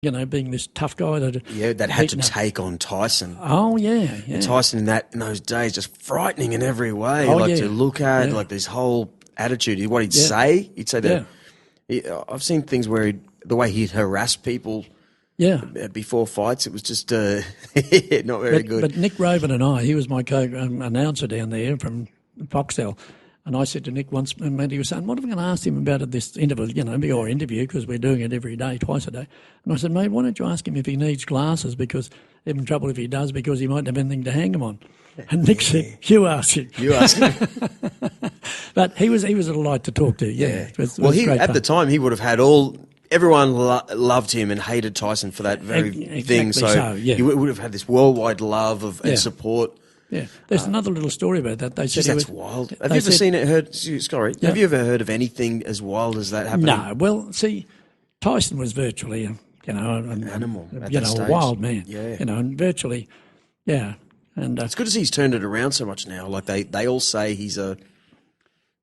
being this tough guy that had to take on Tyson. Oh yeah. And Tyson in those days just frightening in every way, to look at, like this whole attitude. What he'd say that. I've seen things where the way he'd harass people. Yeah. Before fights, it was just not very good. But Nick Robin and he was my co-announcer down there from Foxtel. And I said to Nick once, and he was saying, what am I going to ask him about at this interview, because we're doing it every day, twice a day. And I said, mate, why don't you ask him if he needs glasses, because even trouble if he does, because he might have anything to hang them on. And Nick said, you ask him. You ask him. But he was a delight to talk to, It was great at the time, he would have had everyone loved him and hated Tyson for that very thing. So he would have had this worldwide love and support. Yeah, there's another little story about that. They said that's wild. Have you ever seen it? Have you ever heard of anything as wild as that happening? No. Well, see, Tyson was virtually, an animal, a wild man. Yeah. And virtually, And it's good to see he's turned it around so much now. Like they all say he's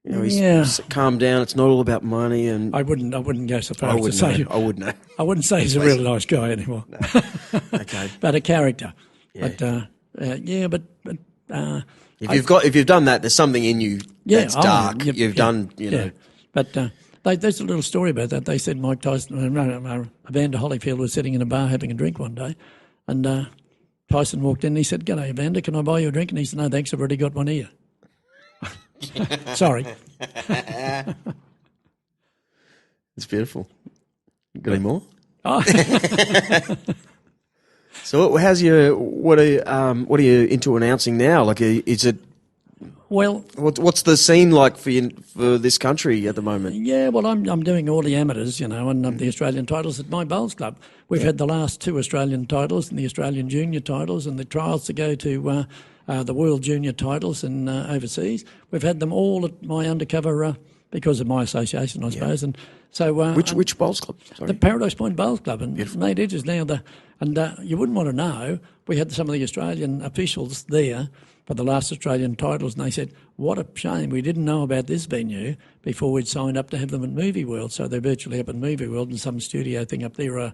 he's calmed down. It's not all about money. And I wouldn't go so far as to say. I wouldn't know. I wouldn't say he's a really nice guy anymore. No. Okay. But a character. Yeah. But if you've done that, there's something in you that's dark. You've done. But there's a little story about that. They said Mike Tyson, Evander Holyfield was sitting in a bar having a drink one day, and Tyson walked in and he said, "G'day, Evander, can I buy you a drink?" And he said, "No, thanks, I've already got one here." Sorry. It's beautiful. Got any more? Oh. So, what are you into announcing now? Like, is it? Well, what's the scene like for this country at the moment? Yeah, well, I'm doing all the amateurs, and the Australian titles at my bowls club. We've had the last 2 Australian titles and the Australian junior titles and the trials to go to the World Junior titles and overseas. We've had them all at my undercover because of my association, I suppose. And so, which bowls club? Sorry. The Paradise Point Bowls Club, and Beautiful. mate, it is now you wouldn't want to know. We had some of the Australian officials there for the last Australian titles, and they said, "What a shame we didn't know about this venue before we'd signed up to have them at Movie World." So they're virtually up at Movie World in some studio thing up there,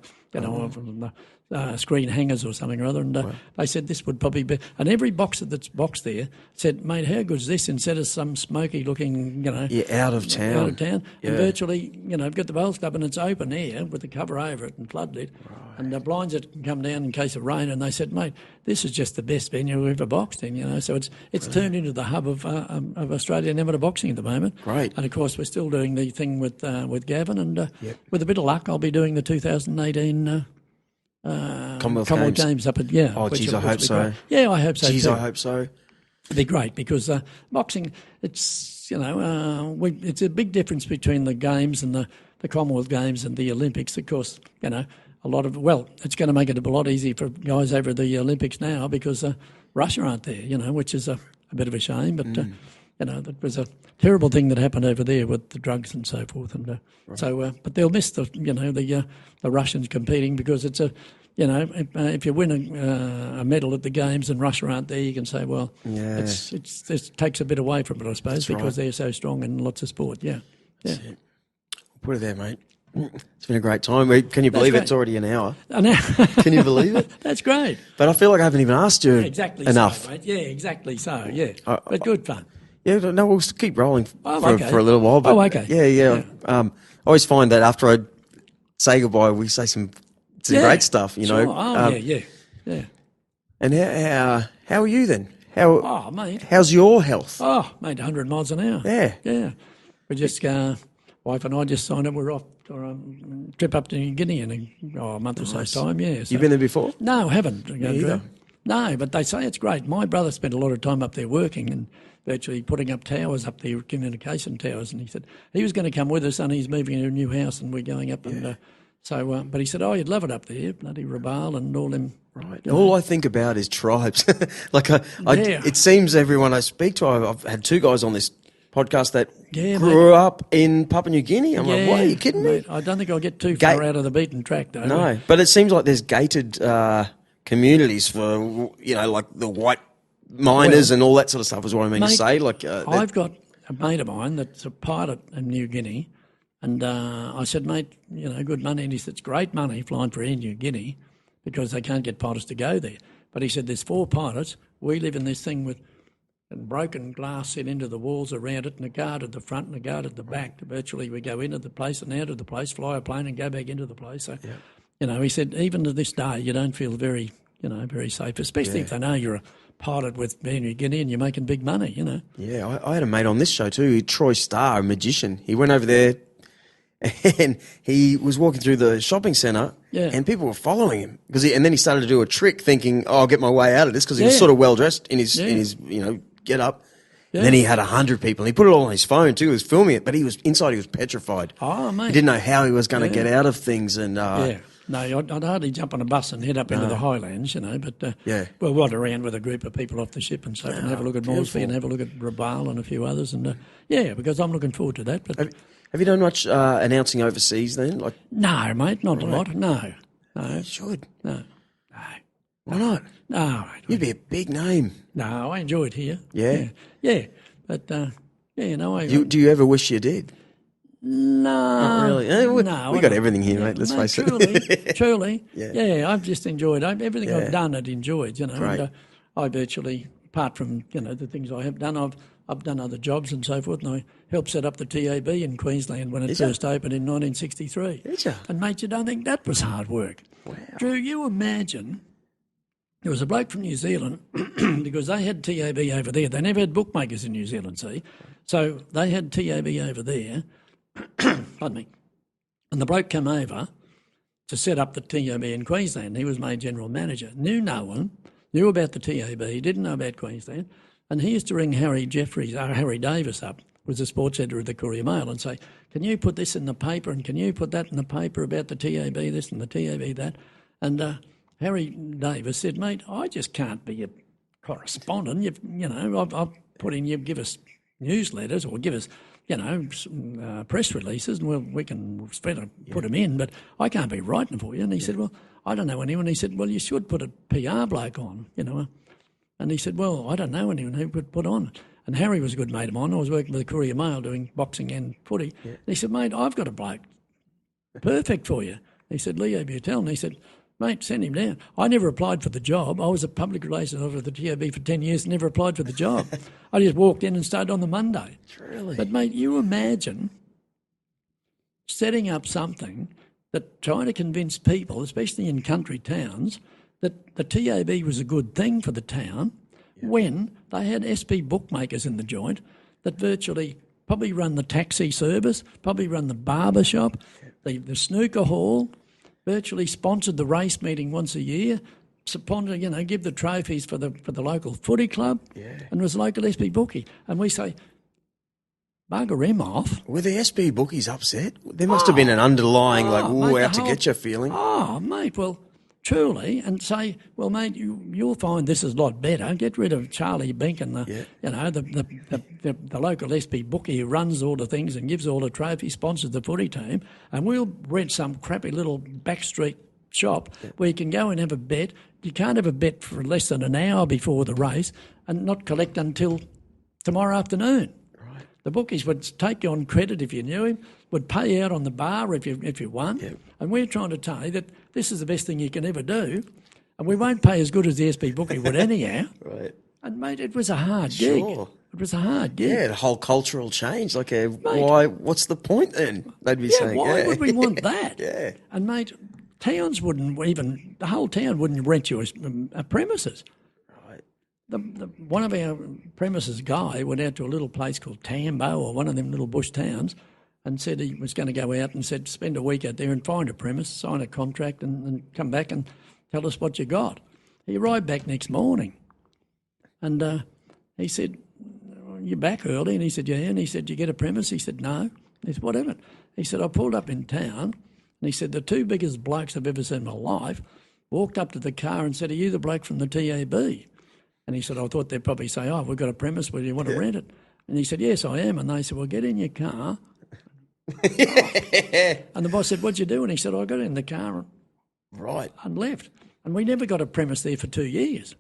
screen hangers or something or other. And they said this would probably be, and every boxer that's boxed there said, "Mate, how good is this?" Instead of some smoky looking, out of town, and virtually, I've got the bowls club and it's open air with the cover over it and floodlit, and the blinds that can come down in case of rain. And they said, "Mate, this is just the best venue we've ever boxed in." So it's turned into the hub of Australian amateur boxing at the moment. Great. And of course, we're still doing the thing with Gavin, and with a bit of luck, I'll be doing the 2018. Commonwealth Games up at Oh, geez, I hope so. Great. Yeah, I hope so. Geez, too. I hope so. It'd be great because boxing, it's it's a big difference between the games and the Commonwealth Games and the Olympics. Of course, it's going to make it a lot easier for guys over the Olympics now because Russia aren't there, which is a bit of a shame. But that was a terrible thing that happened over there with the drugs and so forth. And but they'll miss the Russians competing because it's if you win a medal at the games and Russia aren't there, you can say, well, it takes a bit away from it, I suppose, because they're so strong in lots of sport. Yeah. Put it there, mate. It's been a great time. Can you believe it's already an hour? An hour. Can you believe it? That's great. But I feel like I haven't even asked you enough. So, mate. Yeah, exactly so, yeah. But good fun. Yeah, no, we'll keep rolling for a little while. But okay. Yeah. I always find that after I say goodbye, we say some great stuff, Sure. Yeah. And how are you then? Mate. How's your health? Oh, mate, 100 miles an hour. Yeah. We just, wife and I just signed up. We're off for a trip up to New Guinea in a month or so's time, yeah. So, you've been there before? No, I haven't. Either. No, but they say it's great. My brother spent a lot of time up there working and virtually putting up towers up there, communication towers, and he said he was going to come with us and he's moving into a new house and we're going up and... but he said, you'd love it up there, bloody Rabaul and all them. Right. All I think about is tribes. It seems everyone I speak to, I've had 2 guys on this podcast that grew up in Papua New Guinea. I'm like, what, are you kidding me? I don't think I'll get too far out of the beaten track, though. No, but it seems like there's gated communities for, like the white miners and all that sort of stuff is what I mean to say. I've got a mate of mine that's a pilot in New Guinea. And I said, mate, good money. And he said, it's great money flying for Air New Guinea because they can't get pilots to go there. But he said, there's 4 pilots. We live in this thing with broken glass set into the walls around it and a guard at the front and a guard at the back. Virtually we go into the place and out of the place, fly a plane and go back into the place. So, he said, even to this day, you don't feel very, very safe, especially if they know you're a pilot with Air New Guinea and you're making big money, Yeah, I had a mate on this show too, Troy Starr, a magician. He went over there and he was walking through the shopping centre and people were following him. And then he started to do a trick thinking, I'll get my way out of this because he was sort of well-dressed in his get up. Yeah. And then he had 100 people. And he put it all on his phone too. He was filming it, but he was petrified. Oh, mate. He didn't know how he was going to get out of things. And no, I'd hardly jump on a bus and head up into the highlands, but we'll ride around with a group of people off the ship and stuff and have a look at Moresby and have a look at Beutel and a few others. And because I'm looking forward to that. But have you done much announcing overseas then? No, mate, not a lot. No. You should. No. Why not? No. You'd be a big name. No, I enjoy it here. Yeah? Yeah. But, do you ever wish you did? No. Not really. We got everything here, mate. Let's face it. Truly. Yeah, I've just enjoyed it. Everything I've done, I've enjoyed, Great. And, I virtually, apart from, the things I have done, I've done other jobs and so forth, and I helped set up the TAB in Queensland when it first opened in 1963. Did you? And, mate, you don't think that was hard work. Wow. Drew, you imagine there was a bloke from New Zealand because they had TAB over there. They never had bookmakers in New Zealand, see? So they had TAB over there. Pardon me. And the bloke came over to set up the TAB in Queensland. He was made general manager. Knew no one, knew about the TAB, didn't know about Queensland. And he used to ring Harry Davis up, was the sports editor of the Courier Mail, and say, can you put this in the paper and can you put that in the paper about the TAB this and the TAB that? And Harry Davis said, mate, I just can't be a correspondent. I've put in, you give us newsletters or give us, press releases and we can put them in, but I can't be writing for you. And he said, well, I don't know anyone. He said, well, you should put a PR bloke on, And he said, well, I don't know anyone who could put on. And Harry was a good mate of mine. I was working with the Courier Mail doing boxing and footy. Yeah. And he said, mate, I've got a bloke perfect for you. He said, Leo Beutel. And he said, mate, send him down. I never applied for the job. I was a public relations officer at the TAB for 10 years and never applied for the job. I just walked in and started on the Monday. Really? But, mate, you imagine setting up something that trying to convince people, especially in country towns, that the TAB was a good thing for the town when they had SP bookmakers in the joint that virtually probably run the taxi service, probably run the barber shop, the snooker hall, virtually sponsored the race meeting once a year, give the trophies for the local footy club, and was local SP bookie. And we say, bugger him off. Were the SP bookies upset? There must have been an underlying, out to get you feeling. Oh, mate, well, truly, and say, well, mate, you'll find this is a lot better. Get rid of Charlie Bink and the local SP bookie who runs all the things and gives all the trophies, sponsors the footy team, and we'll rent some crappy little backstreet shop where you can go and have a bet. You can't have a bet for less than an hour before the race and not collect until tomorrow afternoon. Right. The bookies would take you on credit if you knew him, would pay you out on the bar if you won. Yep. And we're trying to tell you that this is the best thing you can ever do, and we won't pay as good as the SP bookie would anyhow. Right. And, mate, it was a hard gig. Sure. It was a hard gig. Yeah, the whole cultural change. What's the point then? They'd be saying, why would we want that? Yeah. And, mate, the whole town wouldn't rent you a premises. Right. One of our premises guy went out to a little place called Tambo or one of them little bush towns and said he was going to go out and said spend a week out there and find a premise, sign a contract and come back and tell us what you got. He arrived back next morning and he said, you're back early? And he said, yeah. And he said, you get a premise? He said, no. He said, whatever. He said, I pulled up in town and he said, the two biggest blokes I've ever seen in my life walked up to the car and said, are you the bloke from the TAB? And he said, I thought they'd probably say, oh, we've got a premise, where do you want to rent it? And he said, yes, I am. And they said, well, get in your car. And the boss said, what'd you do? And he said, I got in the car and left. And we never got a premise there for 2 years.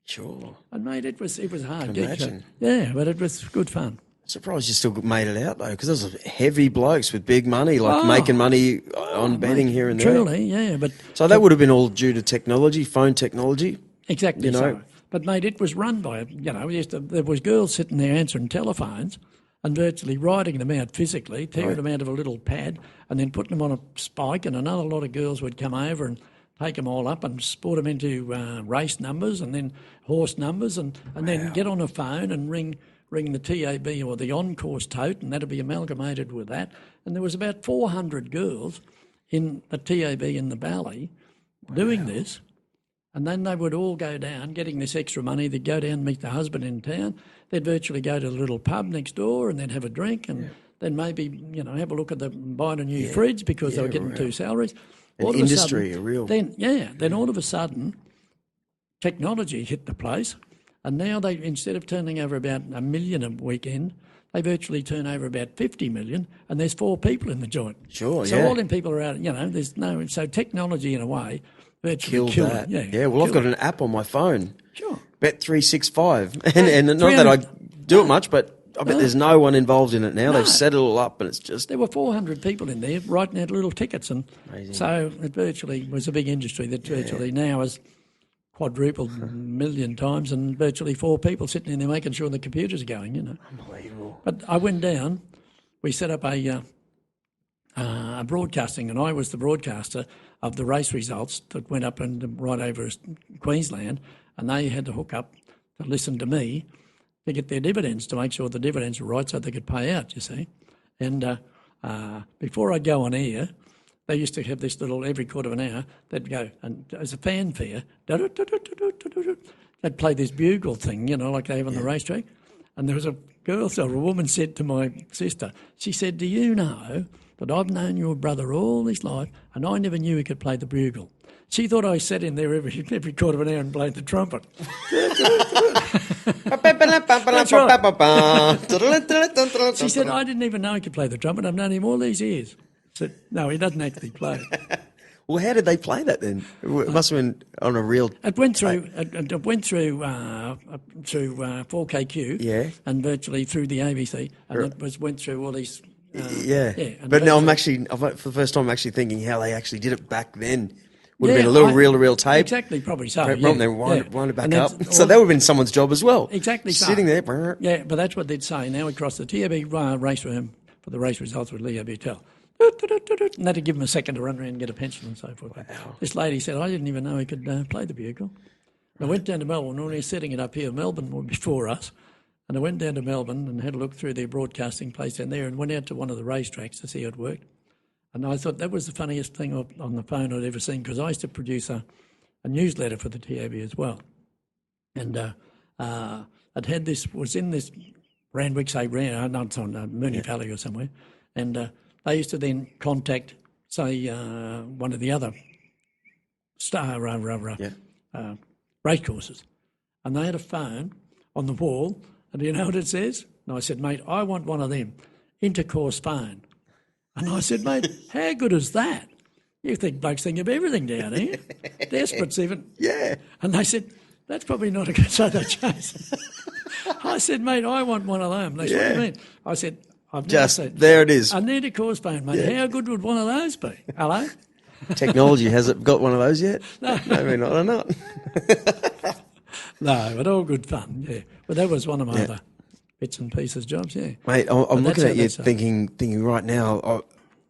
Sure. And, mate, it was hard. Imagine. Yeah, but it was good fun. Surprised you still made it out though, because those are heavy blokes with big money, making money on betting here and there. Truly, yeah. But so that would have been all due to technology, phone technology. Exactly. So. But mate, it was run by there was girls sitting there answering telephones and virtually writing them out physically, tearing them out of a little pad, and then putting them on a spike. And another lot of girls would come over and take them all up and sport them into race numbers and then horse numbers, and then get on a phone and ring the TAB or the on-course tote, and that'd be amalgamated with that. And there was about 400 girls in the TAB in the valley doing this, and then they would all go down, getting this extra money. They'd go down and meet the husband in town. They'd virtually go to the little pub next door and then have a drink and then maybe, have a look at buying a new fridge because they were getting 2 salaries. An industry, a real... Then all of a sudden, technology hit the place. And now they, instead of turning over about $1 million a weekend, they virtually turn over about 50 million, and there's 4 people in the joint. Sure, so all them people are out. There's no. So technology, in a way, virtually killed that. It. Yeah. Well, I've got an app on my phone. Sure. Bet365, and not that I do it much, but I bet there's no one involved in it now. They've set it all up, and it's just... There were 400 people in there writing out little tickets, and amazing. So it virtually was a big industry that virtually now is quadrupled a million times, and virtually 4 people sitting in there making sure the computers are going, Unbelievable. But I went down, we set up a broadcasting, and I was the broadcaster of the race results that went up and right over Queensland, and they had to hook up to listen to me to get their dividends, to make sure the dividends were right so they could pay out, you see. And before I'd go on air, they used to have this little, every quarter of an hour, they'd go, and as a fanfare, they'd play this bugle thing, like they have on the racetrack. And there was a woman said to my sister, she said, "Do you know that I've known your brother all his life and I never knew he could play the bugle?" She thought I sat in there every quarter of an hour and played the trumpet. She said, "I didn't even know he could play the trumpet. I've known him all these years." I said, "No, he doesn't actually play." Well, how did they play that then? It must have been on a real... It went through 4KQ, and virtually through the ABC, and it went through all these... But now for the first time, I'm actually thinking how they actually did it back then. Would have been a little reel-to-reel tape. Exactly, probably so. They wind it back up. So that would have been someone's job as well. Exactly so. Sitting there. Yeah, but that's what they'd say. Now across the TAB race room for the race results with Leo Beutel. And that'd give him a second to run around and get a pension and so forth. Wow. This lady said, "I didn't even know he could play the bugle." I went down to Melbourne, when we were setting it up here. Melbourne were before us. And I went down to Melbourne and had a look through their broadcasting place down there and went out to one of the racetracks to see how it worked. And I thought that was the funniest thing on the phone I'd ever seen, because I used to produce a newsletter for the TAB as well. And I'd had this, was in this Randwick, say, not on Moonee Valley or somewhere, and they used to then contact, say, one of the other star race courses. And they had a phone on the wall, and do you know what it says? And I said, "Mate, I want one of them, intercourse phone." And I said, "Mate, how good is that? You think blokes think of everything down here. Desperates even." Yeah. And they said, "That's probably not a good..." So they changed. I said, "Mate, I want one of them." They said, "What do you mean?" I said, "I've never seen..." There it is. An intercourse phone, mate. Yeah. How good would one of those be? Hello? Technology, has it got one of those yet? No. Maybe not, or not. No, but all good fun, yeah. But that was one of my other bits and pieces jobs, yeah. Mate, I'm looking at you thinking right now,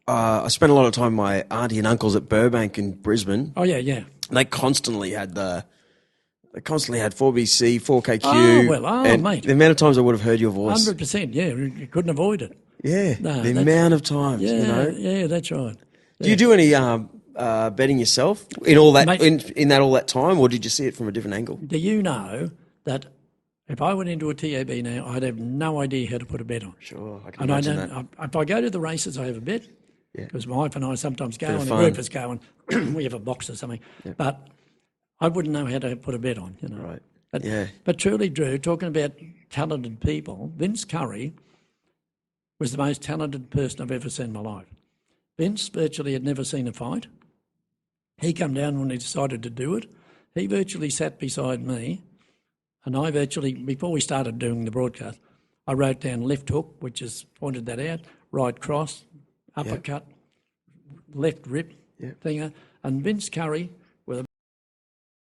I spent a lot of time with my auntie and uncles at Burbank in Brisbane. Oh, yeah. They constantly had 4BC, 4KQ. Mate. The amount of times I would have heard your voice. 100%, yeah. You couldn't avoid it. Yeah, the amount of times, Yeah, that's right. Yeah. Do you do any betting yourself in all that, mate, in all that time, or did you see it from a different angle? Do you know that if I went into a TAB now, I'd have no idea how to put a bet on? Sure, I can imagine that. If I go to the races, I have a bet. Yeah. Because my wife and I sometimes go, and the group is going, we have a box or something. Yeah. But I wouldn't know how to put a bet on, Right. But truly, Drew, talking about talented people, Vince Curry was the most talented person I've ever seen in my life. Vince virtually had never seen a fight. He come down when he decided to do it. He virtually sat beside me, and I virtually, before we started doing the broadcast, I wrote down left hook, which has pointed that out, right cross, uppercut, left rip, thinger. And Vince Curry